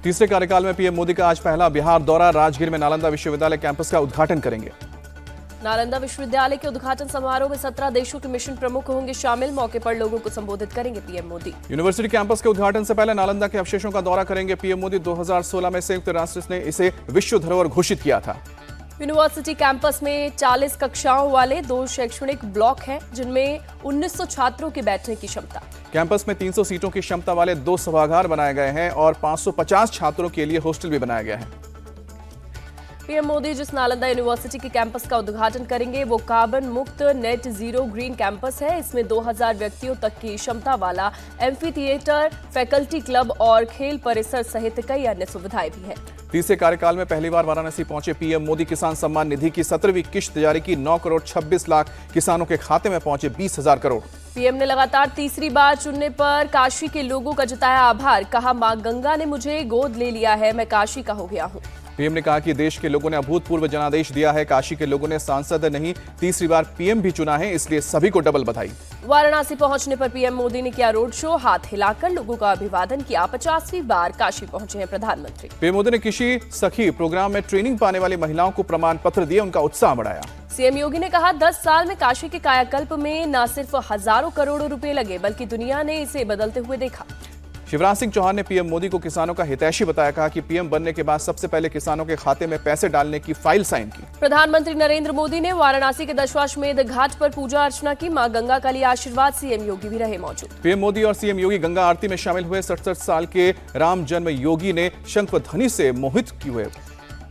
तीसरे कार्यकाल में पीएम मोदी का आज पहला बिहार दौरा। राजगीर में नालंदा विश्वविद्यालय कैंपस का उद्घाटन करेंगे। नालंदा विश्वविद्यालय के उद्घाटन समारोह में 17 देशों के मिशन प्रमुख होंगे शामिल। मौके पर लोगों को संबोधित करेंगे पीएम मोदी। यूनिवर्सिटी कैंपस के उद्घाटन से पहले नालंदा के अवशेषों का दौरा करेंगे पीएम मोदी। 2016 में संयुक्त राष्ट्र ने इसे विश्व धरोहर घोषित किया था। यूनिवर्सिटी कैंपस में 40 कक्षाओं वाले 2 शैक्षणिक ब्लॉक हैं, जिनमें 1900 छात्रों की बैठने की क्षमता। कैंपस में 300 सीटों की क्षमता वाले 2 सभागार बनाए गए हैं और 550 छात्रों के लिए हॉस्टल भी बनाया गया है। पीएम मोदी जिस नालंदा यूनिवर्सिटी के कैंपस का उद्घाटन करेंगे वो कार्बन मुक्त नेट जीरो ग्रीन कैंपस है। इसमें 2000 व्यक्तियों तक की क्षमता वाला एम्फी थिएटर, फैकल्टी क्लब और खेल परिसर सहित कई अन्य सुविधाएं भी हैं। तीसरे कार्यकाल में पहली बार वाराणसी पहुंचे पीएम मोदी। किसान सम्मान निधि की 17वीं किश्त जारी की। 9 करोड़ 26 लाख किसानों के खाते में पहुंचे 20,000 करोड़। पीएम ने लगातार तीसरी बार चुनने पर काशी के लोगों का जताया आभार। कहा, मां गंगा ने मुझे गोद ले लिया है, मैं काशी का हो गया हूं। पीएम ने कहा कि देश के लोगों ने अभूतपूर्व जनादेश दिया है। काशी के लोगों ने सांसद नहीं, तीसरी बार पीएम भी चुना है, इसलिए सभी को डबल बधाई। वाराणसी पहुंचने पर पीएम मोदी ने किया रोड शो। हाथ हिलाकर लोगों का अभिवादन किया। 50वीं बार काशी पहुंचे हैं प्रधानमंत्री। पीएम मोदी ने कृषि सखी प्रोग्राम में ट्रेनिंग पाने वाली महिलाओं को प्रमाण पत्र दिए, उनका उत्साह बढ़ाया। सीएम योगी ने कहा, 10 साल में काशी के कायाकल्प में न सिर्फ हजारों करोड़ों रुपए लगे, बल्कि दुनिया ने इसे बदलते हुए देखा। शिवराज सिंह चौहान ने पीएम मोदी को किसानों का हितैषी बताया। कहा कि पीएम बनने के बाद सबसे पहले किसानों के खाते में पैसे डालने की फाइल साइन की। प्रधानमंत्री नरेंद्र मोदी ने वाराणसी के दशाश्वमेध घाट पर पूजा अर्चना की। मां गंगा का लिया आशीर्वाद। सीएम योगी भी रहे मौजूद। पीएम मोदी और सीएम योगी गंगा आरती में शामिल हुए। 67 साल के राम जन्म योगी ने शंख व ध्वनि से मोहित किए।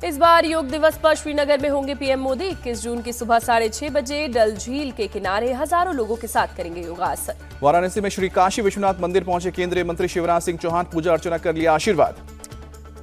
इस बार योग दिवस पर श्रीनगर में होंगे पीएम मोदी। 21 जून की सुबह 6:30 बजे डल झील के किनारे हजारों लोगों के साथ करेंगे योगासन। वाराणसी में श्री काशी विश्वनाथ मंदिर पहुंचे केंद्रीय मंत्री शिवराज सिंह चौहान। पूजा अर्चना कर लिया आशीर्वाद।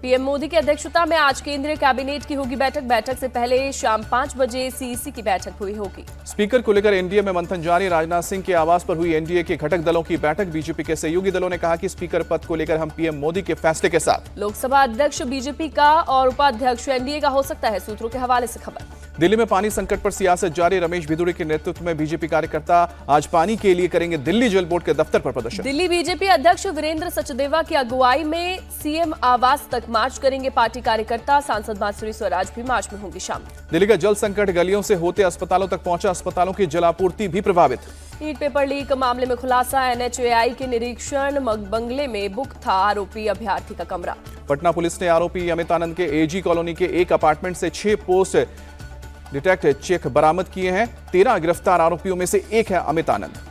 पीएम मोदी की अध्यक्षता में आज केंद्रीय कैबिनेट की होगी बैठक। बैठक से पहले शाम 5 बजे सीईसी की बैठक हुई होगी। स्पीकर को लेकर एनडीए में मंथन जारी। राजनाथ सिंह के आवास पर हुई एनडीए के घटक दलों की बैठक। बीजेपी के सहयोगी दलों ने कहा कि स्पीकर पद को लेकर हम पीएम मोदी के फैसले के साथ। लोकसभा अध्यक्ष बीजेपी का और उपाध्यक्ष एनडीए का हो सकता है, सूत्रों के हवाले से खबर। दिल्ली में पानी संकट पर सियासत जारी। रमेश भिदुड़ी के नेतृत्व में बीजेपी कार्यकर्ता आज पानी के लिए करेंगे दिल्ली जल बोर्ड के दफ्तर पर प्रदर्शन। दिल्ली बीजेपी अध्यक्ष वीरेंद्र सचदेवा की अगुवाई में सीएम आवास तक मार्च करेंगे पार्टी कार्यकर्ता। सांसद बांसुरी स्वराज भी मार्च में होंगी शामिल। दिल्ली का जल संकट गलियों से होते अस्पतालों तक पहुंचा। अस्पतालों की जलापूर्ति भी प्रभावित। नीट पेपर लीक मामले में खुलासा। एनएचएआई के निरीक्षण बंगले में बुक था आरोपी अभ्यर्थी का कमरा। पटना पुलिस ने आरोपी अमित आनंद के एजी कॉलोनी के एक अपार्टमेंट से 6 पोस्ट डिटेक्ट चेक बरामद किए हैं। 13 गिरफ्तार आरोपियों में से एक है अमित आनंद।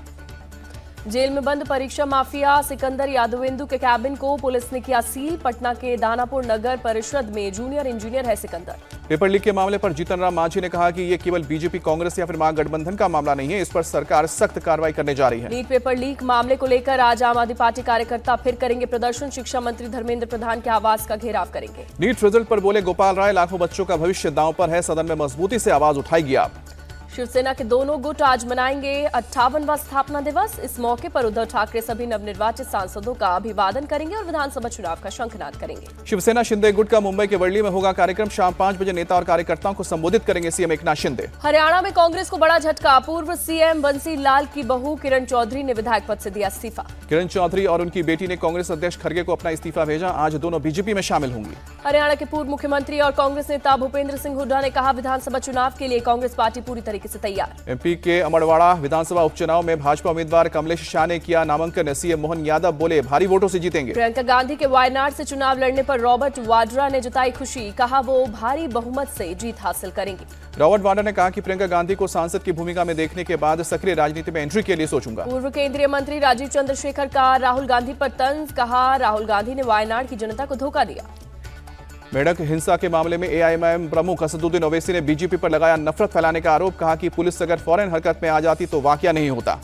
जेल में बंद परीक्षा माफिया सिकंदर यादवेंदु के कैबिन को पुलिस ने किया सील। पटना के दानापुर नगर परिषद में जूनियर इंजीनियर है सिकंदर। पेपर लीक के मामले पर जीतन राम मांझी ने कहा कि ये केवल बीजेपी, कांग्रेस या फिर महागठबंधन का मामला नहीं है, इस पर सरकार सख्त कार्रवाई करने जा रही है। नीट पेपर लीक मामले को लेकर आज आम आदमी पार्टी कार्यकर्ता फिर करेंगे प्रदर्शन। शिक्षा मंत्री धर्मेंद्र प्रधान के आवास का घेराव करेंगे। नीट रिजल्ट पर बोले गोपाल राय, लाखों बच्चों का भविष्य दांव पर है, सदन में मजबूती से आवाज उठाएगी आप। शिवसेना के दोनों गुट आज मनाएंगे 58वां स्थापना दिवस। इस मौके पर उद्धव ठाकरे सभी नवनिर्वाचित सांसदों का अभिवादन करेंगे और विधानसभा चुनाव का शंखनाद करेंगे। शिवसेना शिंदे गुट का मुंबई के वर्ली में होगा कार्यक्रम। शाम 5 बजे नेता और कार्यकर्ताओं को संबोधित करेंगे सीएम एकनाथ शिंदे। हरियाणा में कांग्रेस को बड़ा झटका। पूर्व सीएम बंसी लाल की बहू किरण चौधरी ने विधायक पद से दिया इस्तीफा। किरण चौधरी और उनकी बेटी ने कांग्रेस अध्यक्ष खड़गे को अपना इस्तीफा भेजा। आज दोनों बीजेपी में शामिल होंगी। हरियाणा के पूर्व मुख्यमंत्री और कांग्रेस नेता भूपेंद्र सिंह हुड्डा ने कहा, विधानसभा चुनाव के लिए कांग्रेस पार्टी पूरी तरीके से तैयार। एमपी के अमरवाड़ा विधानसभा उपचुनाव में भाजपा उम्मीदवार कमलेश शाह ने किया नामांकन। सीएम मोहन यादव बोले भारी वोटों से जीतेंगे। प्रियंका गांधी के वायनाड से चुनाव लड़ने पर रॉबर्ट वाड्रा ने जताई खुशी। कहा, वो भारी बहुमत से जीत हासिल करेंगे। रॉबर्ट वाड्रा ने कहा कि प्रियंका गांधी को सांसद की भूमिका में देखने के बाद सक्रिय राजनीति में एंट्री के लिए सोचूंगा। पूर्व केंद्रीय मंत्री राजीव चंद्रशेखर का राहुल गांधी पर तंज। कहा, राहुल गांधी ने वायनाड की जनता को धोखा दिया। मेढक हिंसा के मामले में एआईएमआईएम प्रमुख असदुद्दीन ओवैसी ने बीजेपी पर लगाया नफरत फैलाने का आरोप। कहा कि पुलिस अगर फौरन हरकत में आ जाती तो वाकया नहीं होता।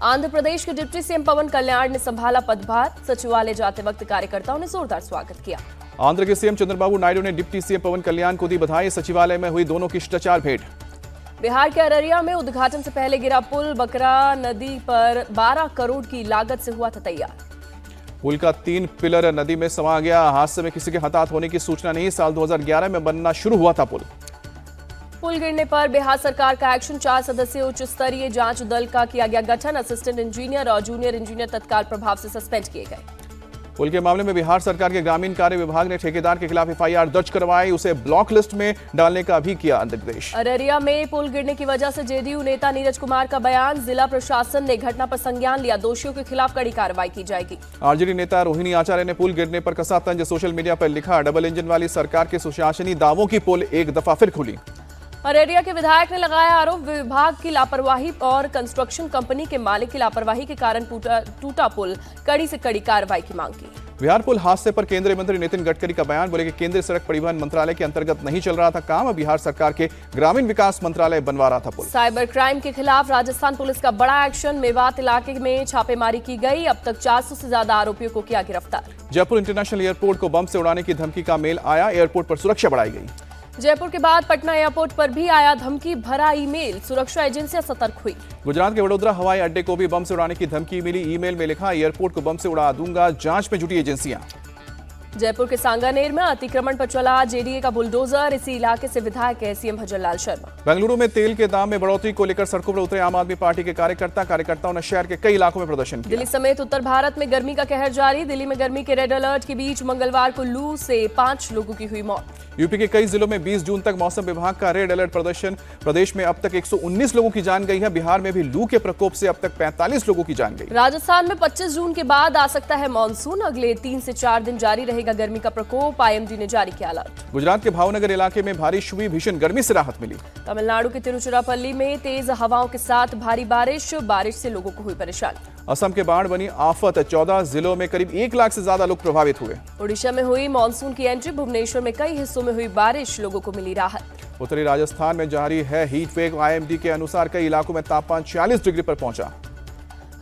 आंध्र प्रदेश के डिप्टी सीएम पवन कल्याण ने संभाला पदभार। सचिवालय जाते वक्त कार्यकर्ताओं ने जोरदार स्वागत किया। आंध्र के सीएम चंद्रबाबू नायडू ने डिप्टी सीएम पवन कल्याण को दी बधाई। सचिवालय में हुई दोनों की शिष्टाचार भेंट। बिहार के अररिया में उद्घाटन से पहले गिरा पुल बकरा नदी पर 12 करोड़ की लागत से हुआ था तैयार। पुल का 3 पिलर नदी में समा गया। हादसे में किसी के हताहत होने की सूचना नहीं। साल 2011 में बनना शुरू हुआ था पुल गिरने पर बिहार सरकार का एक्शन। 4 सदस्यीय उच्च स्तरीय जांच दल का किया गया गठन। असिस्टेंट इंजीनियर और जूनियर इंजीनियर तत्काल प्रभाव से सस्पेंड किए गए। पुल के मामले में बिहार सरकार के ग्रामीण कार्य विभाग ने ठेकेदार के खिलाफ एफआईआर दर्ज करवाई, उसे ब्लॉक लिस्ट में डालने का भी किया निर्देश। अररिया में पुल गिरने की वजह से जेडीयू नेता नीरज कुमार का बयान, जिला प्रशासन ने घटना पर संज्ञान लिया, दोषियों के खिलाफ कड़ी कार्रवाई की जाएगी। आरजेडी नेता रोहिणी आचार्य ने पुल गिरने पर कसा तंज, सोशल मीडिया पर लिखा, डबल इंजन वाली सरकार के सुशासनी दावों की पोल एक दफा फिर खुली। अररिया के विधायक ने लगाया आरोप, विभाग की लापरवाही और कंस्ट्रक्शन कंपनी के मालिक की लापरवाही के कारण टूटा पुल, कड़ी से कड़ी कार्रवाई की मांग की। बिहार पुल हादसे पर केंद्रीय मंत्री नितिन गडकरी का बयान, बोले कि केंद्रीय सड़क परिवहन मंत्रालय के अंतर्गत नहीं चल रहा था काम, बिहार सरकार के ग्रामीण विकास मंत्रालय बनवा रहा था पुल। साइबर क्राइम के खिलाफ राजस्थान पुलिस का बड़ा एक्शन, मेवात इलाके में छापेमारी की गई, अब तक 400 से ज्यादा आरोपियों को किया गिरफ्तार। जयपुर इंटरनेशनल एयरपोर्ट को बम से उड़ाने की धमकी का मेल आया, एयरपोर्ट पर सुरक्षा बढ़ाई गई। जयपुर के बाद पटना एयरपोर्ट पर भी आया धमकी भरा ईमेल, सुरक्षा एजेंसियां सतर्क हुई। गुजरात के वडोदरा हवाई अड्डे को भी बम से उड़ाने की धमकी मिली, ईमेल में लिखा, एयरपोर्ट को बम से उड़ा दूंगा, जांच में जुटी एजेंसियां। जयपुर के सांगानेर में अतिक्रमण पर चला जेडीए का बुलडोजर, इसी इलाके से विधायक है सीएम भजनलाल शर्मा। बेंगलुरु में तेल के दाम में बढ़ोतरी को लेकर सड़कों पर उतरे आम आदमी पार्टी के कार्यकर्ताओं ने शहर के कई इलाकों में प्रदर्शन किया। दिल्ली समेत उत्तर भारत में गर्मी का कहर जारी, दिल्ली में गर्मी के रेड अलर्ट के बीच मंगलवार को लू से 5 लोगों की हुई मौत। यूपी के कई जिलों में 20 जून तक मौसम विभाग का रेड अलर्ट प्रदर्शन, प्रदेश में अब तक 119 लोगों की जान गई है, बिहार में भी लू के प्रकोप से अब तक 45 लोगों की जान गई। राजस्थान में 25 जून के बाद आ सकता है मानसून, अगले 3 से 4 दिन जारी रहेगा गर्मी का प्रकोप, आईएमडी ने जारी किया अलर्ट। गुजरात के भावनगर इलाके में बारिश हुई, भीषण गर्मी से राहत मिली। तमिलनाडु के तिरुचिरापल्ली में तेज हवाओं के साथ भारी बारिश से लोगों को हुई परेशानी। असम के बाढ़ बनी आफत, 14 जिलों में करीब 1 लाख से ज्यादा लोग प्रभावित हुए। ओडिशा में हुई मानसून की एंट्री, भुवनेश्वर में कई हिस्सों में हुई बारिश, लोगों को मिली राहत। उत्तरी राजस्थान में जारी है हीट वेव, आईएमडी के अनुसार कई इलाकों में तापमान 40 डिग्री पर पहुंचा।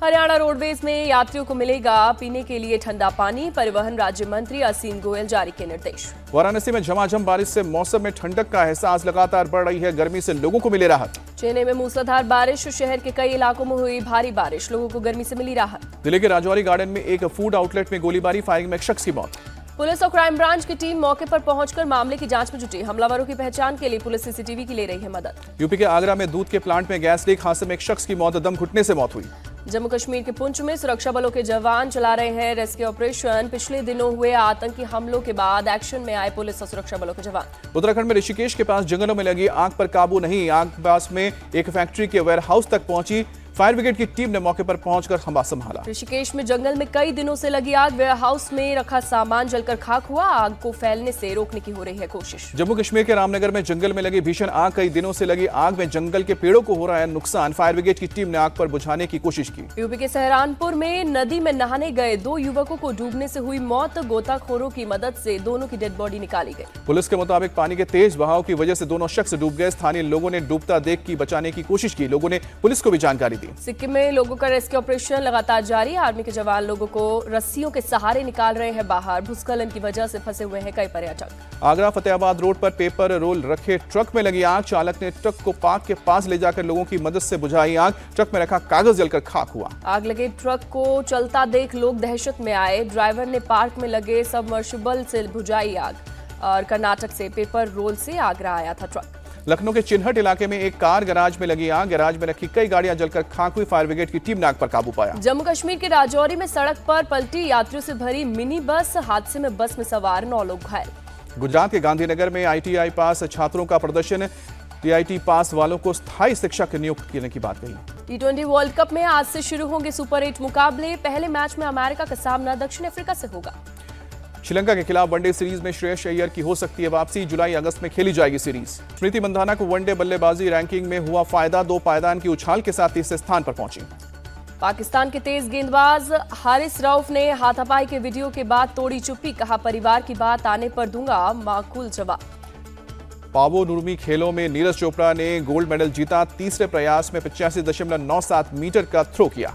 हरियाणा रोडवेज में यात्रियों को मिलेगा पीने के लिए ठंडा पानी, परिवहन राज्य मंत्री असीम गोयल जारी के निर्देश। वाराणसी में झमाझम बारिश से मौसम में ठंडक का एहसास, लगातार बढ़ रही है गर्मी से लोगों को मिले राहत। चेन्नई में मूसलाधार बारिश, शहर के कई इलाकों में हुई भारी बारिश, लोगों को गर्मी से मिली राहत। दिल्ली के राजौरी गार्डन में एक फूड आउटलेट में गोलीबारी, फायरिंग में एक शख्स की मौत। पुलिस और क्राइम ब्रांच की टीम मौके पर पहुंचकर मामले की जांच में जुटी, हमलावरों की पहचान के लिए पुलिस सीसीटीवी की ले रही है मदद। यूपी के आगरा में दूध के प्लांट में गैस लीक, हादसे में एक शख्स की मौत, दम घुटने से मौत हुई। जम्मू कश्मीर के पुंछ में सुरक्षा बलों के जवान चला रहे हैं रेस्क्यू ऑपरेशन, पिछले दिनों हुए आतंकी हमलों के बाद एक्शन में आए पुलिस और सुरक्षा बलों के जवान। उत्तराखंड में ऋषिकेश के पास जंगलों में लगी आग पर काबू नहीं, आग के पास में एक फैक्ट्री के वेयरहाउस तक पहुंची, फायर ब्रिगेड की टीम ने मौके पर पहुंचकर खंबा संभाला। ऋषिकेश में जंगल में कई दिनों से लगी आग, वेयरहाउस में रखा सामान जलकर खाक हुआ, आग को फैलने से रोकने की हो रही है कोशिश। जम्मू कश्मीर के रामनगर में जंगल में लगी भीषण आग, कई दिनों से लगी आग में जंगल के पेड़ों को हो रहा है नुकसान, फायर ब्रिगेड की टीम ने आग पर बुझाने की कोशिश की। यूपी के सहरानपुर में नदी में नहाने गए 2 युवकों को डूबने से हुई मौत, गोताखोरों की मदद से दोनों की डेड बॉडी निकाली गई। पुलिस के मुताबिक पानी के तेज बहाव की वजह से दोनों शख्स डूब गए, स्थानीय लोगों ने डूबता देख की बचाने की कोशिश की, लोगों ने पुलिस को भी जानकारी दी। सिक्किम में लोगों का रेस्क्यू ऑपरेशन लगातार जारी, आर्मी के जवान लोगों को रस्सियों के सहारे निकाल रहे हैं बाहर, भूस्खलन की वजह से फंसे हुए हैं कई पर्यटक। आगरा फतेहाबाद रोड पर पेपर रोल रखे ट्रक में लगी आग, चालक ने ट्रक को पार्क के पास ले जाकर लोगों की मदद से बुझाई आग, ट्रक में रखा कागज जलकर खाक हुआ। आग लगे ट्रक को चलता देख लोग दहशत में आए, ड्राइवर ने पार्क में लगे सबमर्सिबल से बुझाई आग, और कर्नाटक से पेपर रोल से आगरा आया था ट्रक। लखनऊ के चिन्हट इलाके में एक कार गैराज में लगी आग, गैराज में रखी कई गाड़ियां जलकर खाक हुई, फायर ब्रिगेड की टीम ने आग पर काबू पाया। जम्मू कश्मीर के राजौरी में सड़क पर पलटी यात्रियों से भरी मिनी बस, हादसे में बस में सवार 9 लोग घायल। गुजरात के गांधीनगर में आईटीआई पास छात्रों का प्रदर्शन, टीआईटी पास वालों को स्थायी शिक्षक नियुक्त करने की बात कही। T20 वर्ल्ड कप में आज से शुरू होंगे सुपर 8 मुकाबले, पहले मैच में अमेरिका का सामना दक्षिण अफ्रीका से होगा। श्रीलंका के खिलाफ वनडे सीरीज में श्रेयस अय्यर की हो सकती है वापसी, जुलाई अगस्त में खेली जाएगी सीरीज। स्मृति मंधाना को वनडे बल्लेबाजी रैंकिंग में हुआ फायदा, 2 पायदान की उछाल के साथ तीसरे स्थान पर पहुंची। पाकिस्तान के तेज गेंदबाज हारिस रऊफ ने हाथापाई के वीडियो के बाद तोड़ी चुप्पी, कहा परिवार की बात आने पर दूंगा माकूल जवाब। पावो नुर्मी खेलों में नीरज चोपड़ा ने गोल्ड मेडल जीता, तीसरे प्रयास में 85.97 मीटर का थ्रो किया।